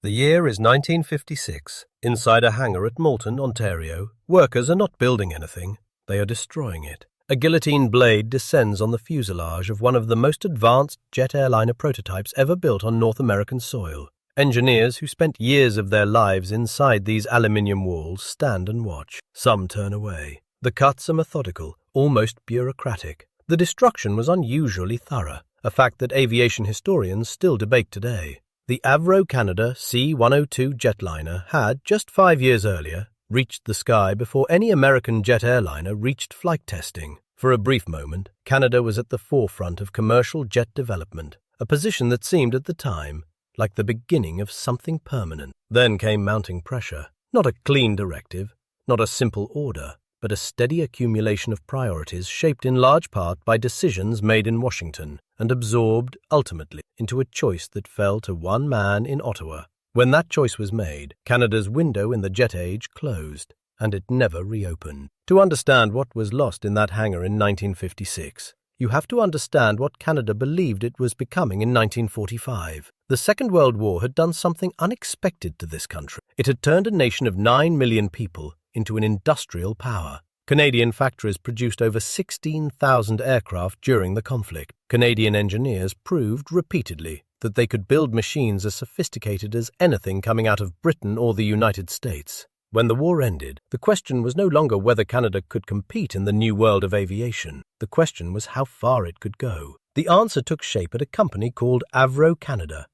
The year is 1956. Inside a hangar at Moulton, Ontario, workers are not building anything, they are destroying it. A guillotine blade descends on the fuselage of one of the most advanced jet airliner prototypes ever built on North American soil. Engineers who spent years of their lives inside these aluminium walls stand and watch. Some turn away. The cuts are methodical, almost bureaucratic. The destruction was unusually thorough, a fact that aviation historians still debate today. The Avro C-102 Jetliner had, just 5 years earlier, reached the sky before any American jet airliner reached flight testing. For a brief moment, Canada was at the forefront of commercial jet development, a position that seemed at the time like the beginning of something permanent. Then came mounting pressure, not a clean directive, not a simple order, but a steady accumulation of priorities shaped in large part by decisions made in Washington and absorbed, ultimately, into a choice that fell to one man in Ottawa. When that choice was made, Canada's window in the jet age closed, and it never reopened. To understand what was lost in that hangar in 1956, you have to understand what Canada believed it was becoming in 1945. The Second World War had done something unexpected to this country. It had turned a nation of 9 million people into an industrial power. Canadian factories produced over 16,000 aircraft during the conflict. Canadian engineers proved repeatedly that they could build machines as sophisticated as anything coming out of Britain or the United States. When the war ended, the question was no longer whether Canada could compete in the new world of aviation. The question was how far it could go. The answer took shape at a company called Avro Canada,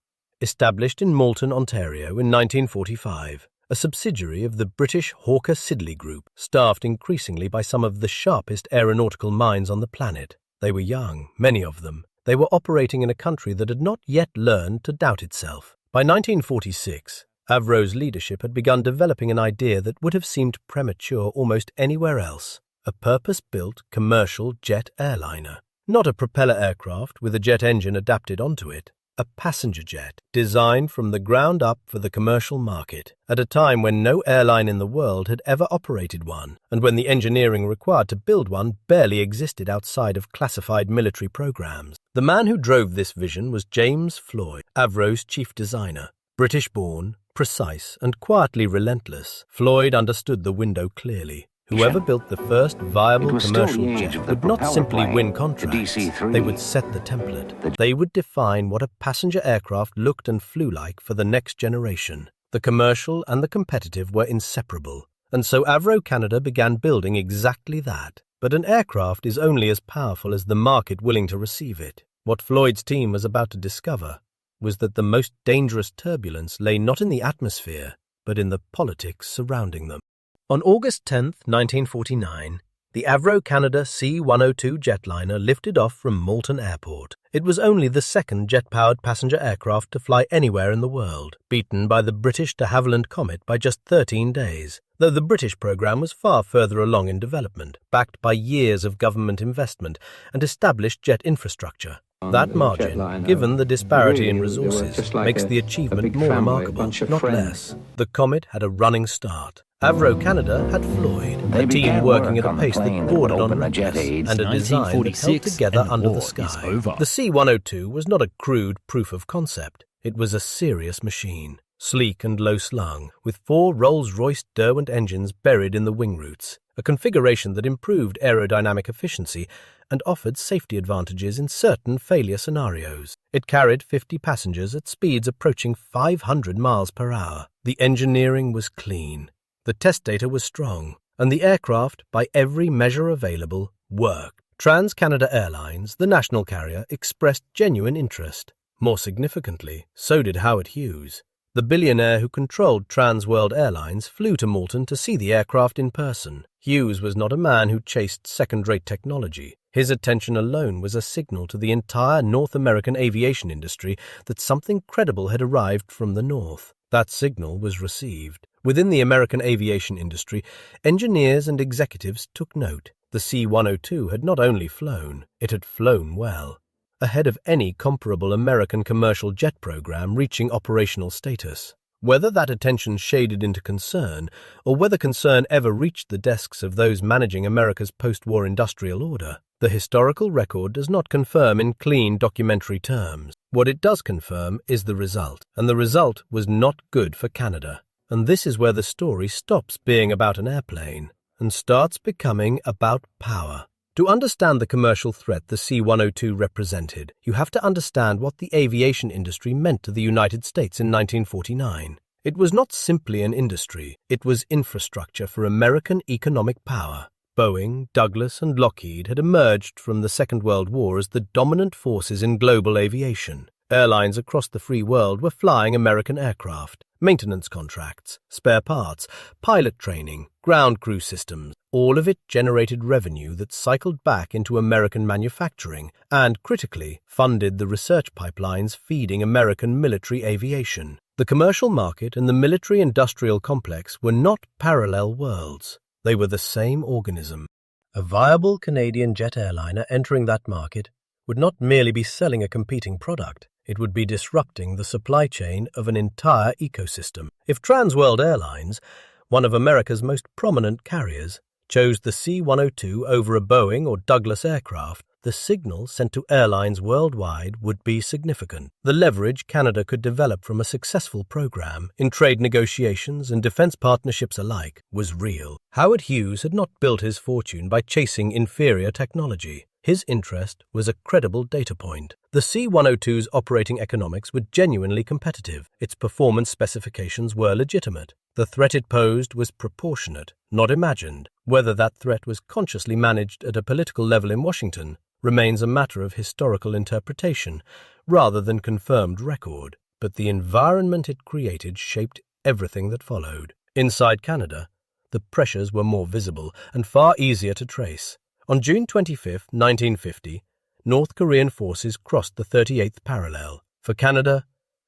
established in Moulton, Ontario in 1945. A subsidiary of the British Hawker Siddeley Group, staffed increasingly by some of the sharpest aeronautical minds on the planet. They were young, many of them. They were operating in a country that had not yet learned to doubt itself. By 1946, Avro's leadership had begun developing an idea that would have seemed premature almost anywhere else: a purpose-built commercial jet airliner. Not a propeller aircraft with a jet engine adapted onto it. A passenger jet, designed from the ground up for the commercial market, at a time when no airline in the world had ever operated one, and when the engineering required to build one barely existed outside of classified military programs. The man who drove this vision was James Floyd, Avro's chief designer. British-born, precise, and quietly relentless, Floyd understood the window clearly. Whoever built the first viable commercial jet would not simply win contracts, they would set the template. They would define what a passenger aircraft looked and flew like for the next generation. The commercial and the competitive were inseparable, and so Avro Canada began building exactly that. But an aircraft is only as powerful as the market willing to receive it. What Floyd's team was about to discover was that the most dangerous turbulence lay not in the atmosphere, but in the politics surrounding them. On August 10, 1949, the Avro Canada C-102 Jetliner lifted off from Moulton Airport. It was only the second jet-powered passenger aircraft to fly anywhere in the world, beaten by the British de Havilland Comet by just 13 days, though the British program was far further along in development, backed by years of government investment and established jet infrastructure. That margin, given the disparity in resources, makes the achievement more remarkable, not less. The Comet had a running start. Avro Canada had Floyd, a team working at a pace that bordered on madness, and a design that held together under the sky. The C-102 was not a crude proof of concept. It was a serious machine, sleek and low-slung, with 4 Rolls-Royce Derwent engines buried in the wing roots, a configuration that improved aerodynamic efficiency and offered safety advantages in certain failure scenarios. It carried 50 passengers at speeds approaching 500 miles per hour. The engineering was clean. The test data was strong, and the aircraft, by every measure available, worked. Trans-Canada Airlines, the national carrier, expressed genuine interest. More significantly, so did Howard Hughes. The billionaire who controlled Trans World Airlines flew to Moulton to see the aircraft in person. Hughes was not a man who chased second-rate technology. His attention alone was a signal to the entire North American aviation industry that something credible had arrived from the North. That signal was received. Within the American aviation industry, engineers and executives took note. The C-102 had not only flown, it had flown well, ahead of any comparable American commercial jet program reaching operational status. Whether that attention shaded into concern, or whether concern ever reached the desks of those managing America's post-war industrial order, the historical record does not confirm in clean documentary terms. What it does confirm is the result, and the result was not good for Canada. And this is where the story stops being about an airplane and starts becoming about power. To understand the commercial threat the C-102 represented, you have to understand what the aviation industry meant to the United States in 1949. It was not simply an industry, it was infrastructure for American economic power. Boeing, Douglas, and Lockheed had emerged from the Second World War as the dominant forces in global aviation. Airlines across the free world were flying American aircraft. Maintenance contracts, spare parts, pilot training, ground crew systems, all of it generated revenue that cycled back into American manufacturing and, critically, funded the research pipelines feeding American military aviation. The commercial market and the military-industrial complex were not parallel worlds. They were the same organism. A viable Canadian jet airliner entering that market would not merely be selling a competing product, it would be disrupting the supply chain of an entire ecosystem. If Trans World Airlines, one of America's most prominent carriers, chose the C-102 over a Boeing or Douglas aircraft, the signal sent to airlines worldwide would be significant. The leverage Canada could develop from a successful program, in trade negotiations and defense partnerships alike, was real. Howard Hughes had not built his fortune by chasing inferior technology. His interest was a credible data point. The C-102's operating economics were genuinely competitive. Its performance specifications were legitimate. The threat it posed was proportionate, not imagined. Whether that threat was consciously managed at a political level in Washington remains a matter of historical interpretation rather than confirmed record. But the environment it created shaped everything that followed. Inside Canada, the pressures were more visible and far easier to trace. On June 25, 1950, North Korean forces crossed the 38th parallel. For Canada,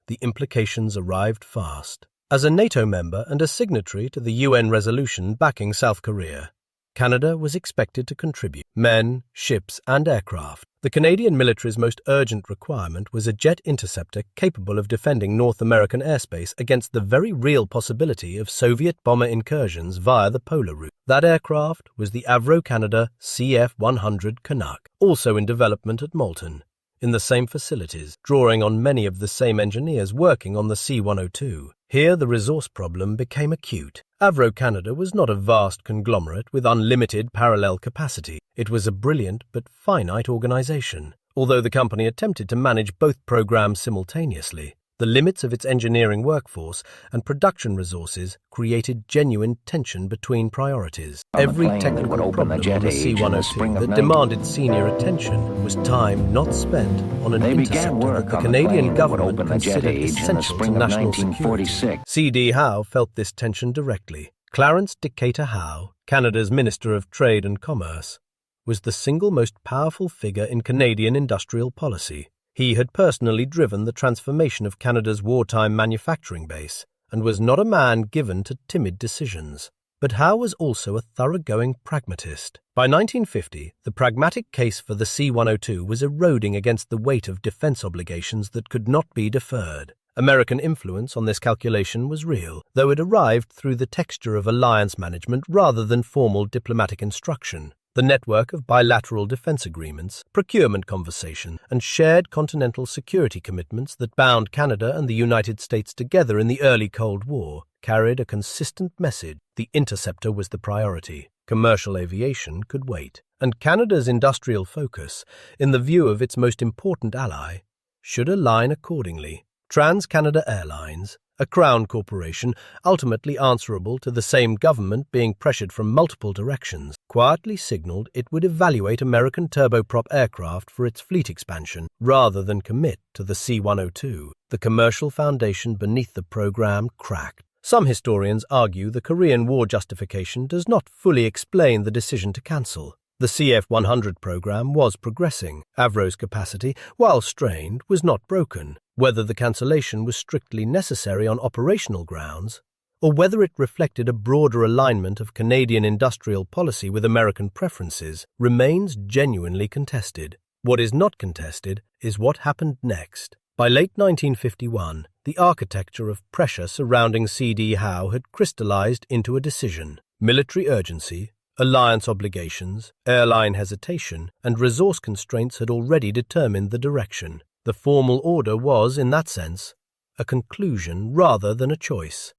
the implications arrived fast. As a NATO member and a signatory to the UN resolution backing South Korea, Canada was expected to contribute men, ships, and aircraft. The Canadian military's most urgent requirement was a jet interceptor capable of defending North American airspace against the very real possibility of Soviet bomber incursions via the polar route. That aircraft was the Avro Canada CF-100 Canuck, also in development at Moulton, in the same facilities, drawing on many of the same engineers working on the C-102. Here the resource problem became acute. Avro Canada was not a vast conglomerate with unlimited parallel capacity. It was a brilliant but finite organization. Although the company attempted to manage both programs simultaneously, the limits of its engineering workforce and production resources created genuine tension between priorities. Every technical problem on the C-102 that demanded senior attention was time not spent on an interceptor that the Canadian government considered essential to national security. C.D. Howe felt this tension directly. Clarence Decatur Howe, Canada's Minister of Trade and Commerce, was the single most powerful figure in Canadian industrial policy. He had personally driven the transformation of Canada's wartime manufacturing base and was not a man given to timid decisions. But Howe was also a thoroughgoing pragmatist. By 1950, the pragmatic case for the C-102 was eroding against the weight of defense obligations that could not be deferred. American influence on this calculation was real, though it arrived through the texture of alliance management rather than formal diplomatic instruction. The network of bilateral defense agreements, procurement conversation, and shared continental security commitments that bound Canada and the United States together in the early Cold War carried a consistent message. The interceptor was the priority. Commercial aviation could wait. And Canada's industrial focus, in the view of its most important ally, should align accordingly. Trans-Canada Airlines, a Crown corporation ultimately answerable to the same government being pressured from multiple directions, quietly signaled it would evaluate American turboprop aircraft for its fleet expansion rather than commit to the C-102. The commercial foundation beneath the program cracked. Some historians argue the Korean War justification does not fully explain the decision to cancel. The CF-100 program was progressing. Avro's capacity, while strained, was not broken. Whether the cancellation was strictly necessary on operational grounds, or whether it reflected a broader alignment of Canadian industrial policy with American preferences, remains genuinely contested. What is not contested is what happened next. By late 1951, the architecture of pressure surrounding C.D. Howe had crystallized into a decision. Military urgency, alliance obligations, airline hesitation, and resource constraints had already determined the direction. The formal order was, in that sense, a conclusion rather than a choice.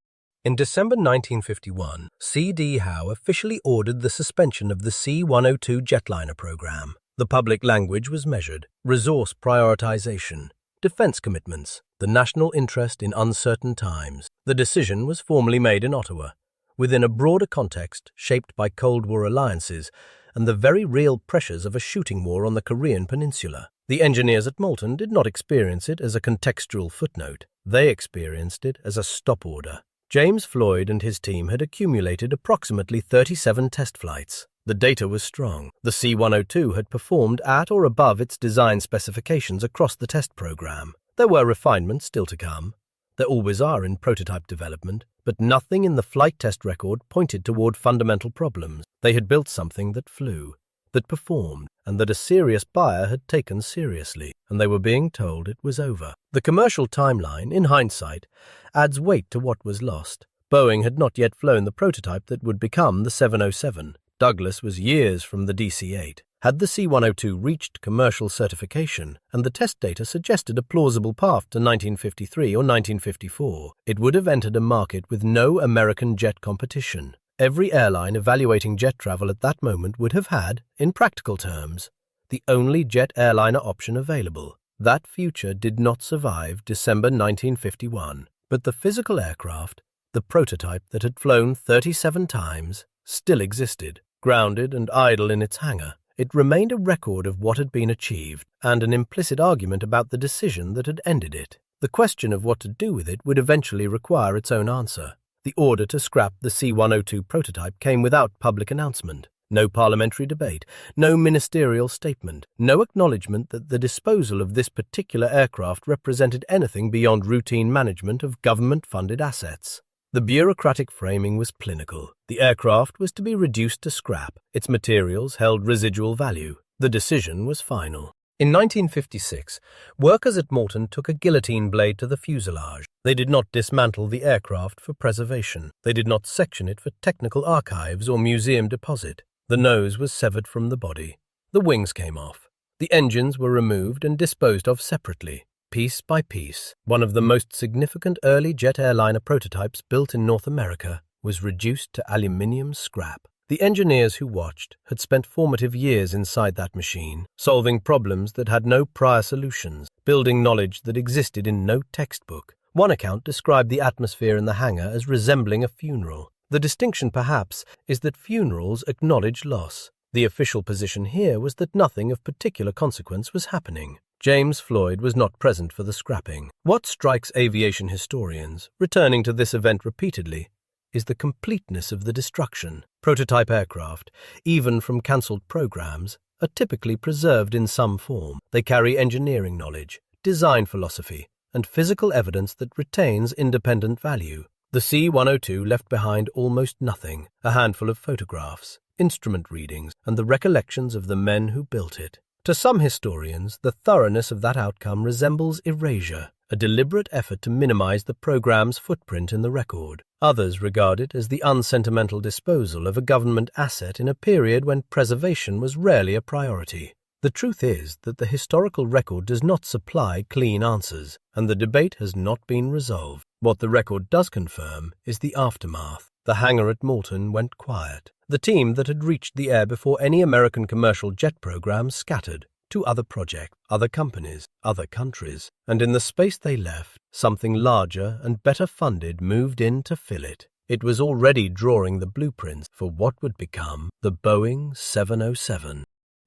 In December 1951, C.D. Howe officially ordered the suspension of the C-102 Jetliner program. The public language was measured, resource prioritization, defense commitments, the national interest in uncertain times. The decision was formally made in Ottawa, within a broader context shaped by Cold War alliances and the very real pressures of a shooting war on the Korean peninsula. The engineers at Moulton did not experience it as a contextual footnote. They experienced it as a stop order. James Floyd and his team had accumulated approximately 37 test flights. The data was strong. The C-102 had performed at or above its design specifications across the test program. There were refinements still to come. There always are in prototype development, but nothing in the flight test record pointed toward fundamental problems. They had built something that flew, that performed, and that a serious buyer had taken seriously, and they were being told it was over. The commercial timeline, in hindsight, adds weight to what was lost. Boeing had not yet flown the prototype that would become the 707. Douglas was years from the DC-8. Had the C-102 reached commercial certification, and the test data suggested a plausible path to 1953 or 1954, it would have entered a market with no American jet competition. Every airline evaluating jet travel at that moment would have had, in practical terms, the only jet airliner option available. That future did not survive December 1951, but the physical aircraft, the prototype that had flown 37 times, still existed. Grounded and idle in its hangar, it remained a record of what had been achieved and an implicit argument about the decision that had ended it. The question of what to do with it would eventually require its own answer. The order to scrap the C-102 prototype came without public announcement. No parliamentary debate, no ministerial statement, no acknowledgement that the disposal of this particular aircraft represented anything beyond routine management of government-funded assets. The bureaucratic framing was clinical. The aircraft was to be reduced to scrap. Its materials held residual value. The decision was final. In 1956, workers at Moulton took a guillotine blade to the fuselage. They did not dismantle the aircraft for preservation. They did not section it for technical archives or museum deposit. The nose was severed from the body. The wings came off. The engines were removed and disposed of separately. Piece by piece, one of the most significant early jet airliner prototypes built in North America was reduced to aluminium scrap. The engineers who watched had spent formative years inside that machine, solving problems that had no prior solutions, building knowledge that existed in no textbook. One account described the atmosphere in the hangar as resembling a funeral. The distinction, perhaps, is that funerals acknowledge loss. The official position here was that nothing of particular consequence was happening. James Floyd was not present for the scrapping. What strikes aviation historians, returning to this event repeatedly, is the completeness of the destruction. Prototype aircraft, even from cancelled programs, are typically preserved in some form. They carry engineering knowledge, design philosophy, and physical evidence that retains independent value. The C-102 left behind almost nothing, a handful of photographs, instrument readings, and the recollections of the men who built it. To some historians, the thoroughness of that outcome resembles erasure, a deliberate effort to minimize the program's footprint in the record. Others regard it as the unsentimental disposal of a government asset in a period when preservation was rarely a priority. The truth is that the historical record does not supply clean answers, and the debate has not been resolved. What the record does confirm is the aftermath. The hangar at Moulton went quiet. The team that had reached the air before any American commercial jet program scattered to other projects, other companies, other countries, and in the space they left, something larger and better funded moved in to fill it. It was already drawing the blueprints for what would become the Boeing 707.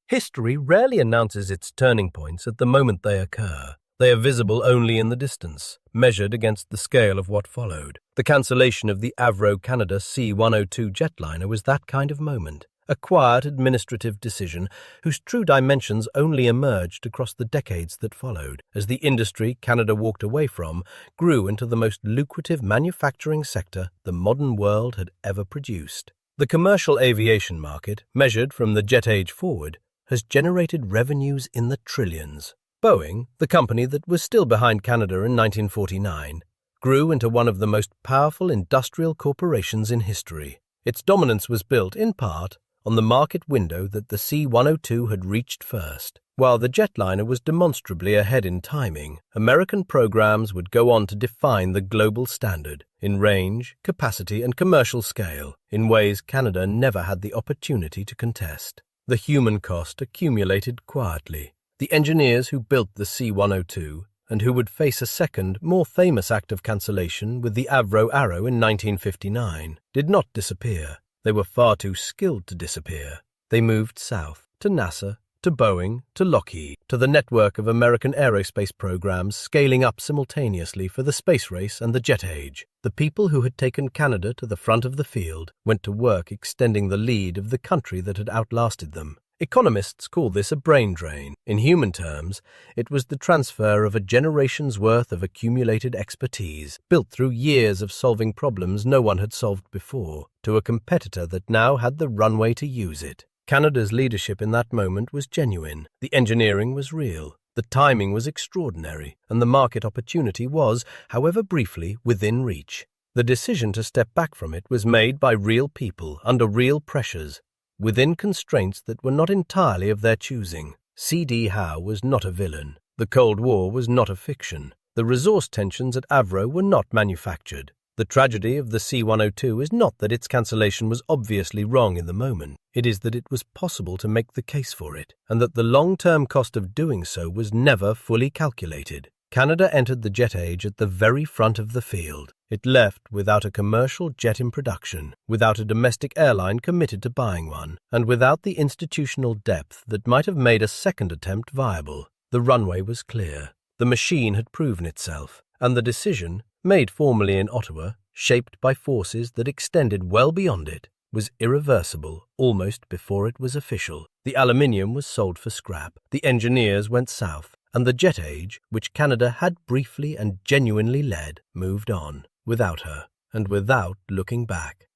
History rarely announces its turning points at the moment they occur. They are visible only in the distance, measured against the scale of what followed. The cancellation of the Avro Canada C-102 Jetliner was that kind of moment, a quiet administrative decision whose true dimensions only emerged across the decades that followed, as the industry Canada walked away from grew into the most lucrative manufacturing sector the modern world had ever produced. The commercial aviation market, measured from the jet age forward, has generated revenues in the trillions. Boeing, the company that was still behind Canada in 1949, grew into one of the most powerful industrial corporations in history. Its dominance was built, in part, on the market window that the C-102 had reached first. While the jetliner was demonstrably ahead in timing, American programs would go on to define the global standard in range, capacity, and commercial scale in ways Canada never had the opportunity to contest. The human cost accumulated quietly. The engineers who built the C-102 and who would face a second, more famous act of cancellation with the Avro Arrow in 1959, did not disappear. They were far too skilled to disappear. They moved south, to NASA, to Boeing, to Lockheed, to the network of American aerospace programs scaling up simultaneously for the space race and the jet age. The people who had taken Canada to the front of the field went to work extending the lead of the country that had outlasted them. Economists call this a brain drain. In human terms, it was the transfer of a generation's worth of accumulated expertise, built through years of solving problems no one had solved before, to a competitor that now had the runway to use it. Canada's leadership in that moment was genuine. The engineering was real. The timing was extraordinary, and the market opportunity was, however briefly, within reach. The decision to step back from it was made by real people under real pressures, within constraints that were not entirely of their choosing. C.D. Howe was not a villain. The Cold War was not a fiction. The resource tensions at Avro were not manufactured. The tragedy of the C-102 is not that its cancellation was obviously wrong in the moment. It is that it was possible to make the case for it, and that the long-term cost of doing so was never fully calculated. Canada entered the jet age at the very front of the field. It left without a commercial jet in production, without a domestic airline committed to buying one, and without the institutional depth that might have made a second attempt viable. The runway was clear. The machine had proven itself, and the decision, made formally in Ottawa, shaped by forces that extended well beyond it, was irreversible almost before it was official. The aluminium was sold for scrap. The engineers went south, and the jet age, which Canada had briefly and genuinely led, moved on, without her, and without looking back.